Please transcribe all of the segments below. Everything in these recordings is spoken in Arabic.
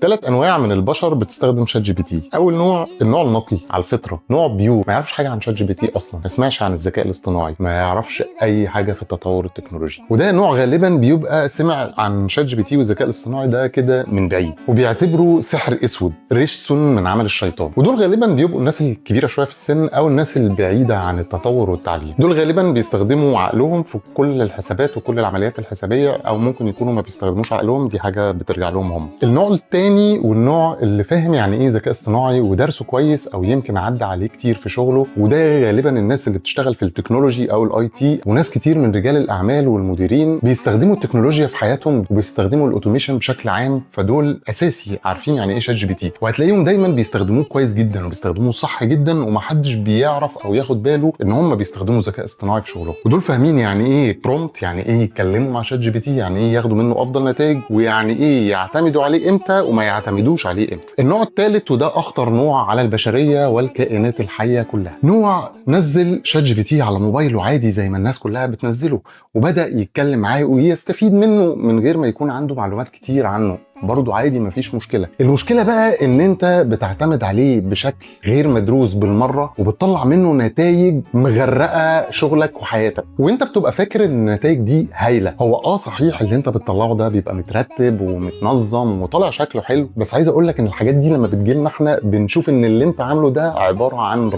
ثلاث انواع من البشر بتستخدم شات جي بي تي. اول نوع النوع النقي على الفطره، نوع بيور ما يعرفش حاجه عن شات جي بي تي اصلا، ما يسمعش عن الذكاء الاصطناعي، ما يعرفش اي حاجه في التطور التكنولوجي. وده نوع غالبا بيبقى سمع عن شات جي بي تي والذكاء الاصطناعي ده كده من بعيد، وبيعتبره سحر اسود، ريشتون من عمل الشيطان. ودول غالبا بيبقوا الناس الكبيره شويه في السن او الناس البعيده عن التطور والتعليم. دول غالبا بيستخدموا عقلهم في كل الحسابات وكل العمليات الحسابيه، او ممكن يكونوا ما بيستخدموش عقلهم، دي حاجه بترجع لهم هم. النوع الثاني والنوع اللي فاهم يعني ايه ذكاء اصطناعي ودرسه كويس او يمكن عدى عليه كتير في شغله، وده غالبا الناس اللي بتشتغل في التكنولوجي او الاي تي. وناس كتير من رجال الاعمال والمديرين بيستخدموا التكنولوجيا في حياتهم وبيستخدموا الاوتوميشن بشكل عام، فدول اساسي عارفين يعني ايه شات جي بي تي، وهتلاقيهم دايما بيستخدموه كويس جدا وبيستخدموه صح جدا، ومحدش بيعرف او ياخد باله ان هم بيستخدموا ذكاء اصطناعي في شغلهم. ودول فاهمين يعني ايه برومبت، يعني ايه يتكلموا مع شات جي بي تي، يعني ايه ياخدوا منه افضل نتائج، ويعني ايه يعتمدوا عليه امتى وما يعتمدوش عليه امتى. النوع الثالث وده اخطر نوع على البشريه والكائنات الحيه كلها، نوع نزل شات جي بي تي على موبايله عادي زي ما الناس كلها بتنزله، وبدا يتكلم معاه ويستفيد منه من غير ما يكون عنده معلومات كتير عنه، برضه عادي مفيش مشكله. المشكله بقى ان انت بتعتمد عليه بشكل غير مدروس بالمره، وبتطلع منه نتائج مغرقه شغلك وحياتك، وانت بتبقى فاكر ان النتائج دي هايله. هو صحيح اللي انت بتطلعه ده بيبقى مترتب ومتنظم وطالع شكله حلو، بس عايز اقول لك ان الحاجات دي لما بتجيلنا احنا بنشوف ان اللي انت عامله ده عباره عن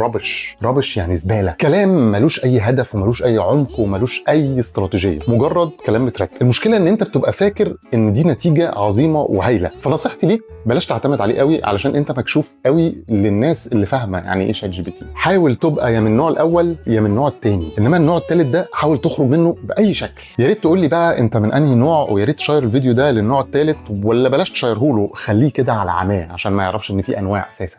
ربش يعني زباله، كلام ملوش اي هدف وملوش اي عمق وملوش اي استراتيجيه، مجرد كلام مترتب. المشكله ان انت بتبقى فاكر ان دي نتيجه عظيمه وهايله. فنصيحتي ليك بلاش تعتمد عليه قوي، علشان انت مكشوف قوي للناس اللي فاهمه يعني ايه شات جي بي تي. حاول تبقى يا من النوع الاول يا من النوع الثاني، انما النوع الثالث ده حاول تخرج منه باي شكل. يا ريت تقول لي بقى انت من انهي نوع، ويا ريت تشير الفيديو ده للنوع الثالث، ولا بلاش تشيره له، خليه كده على عماه عشان ما يعرفش ان في انواع اساسا.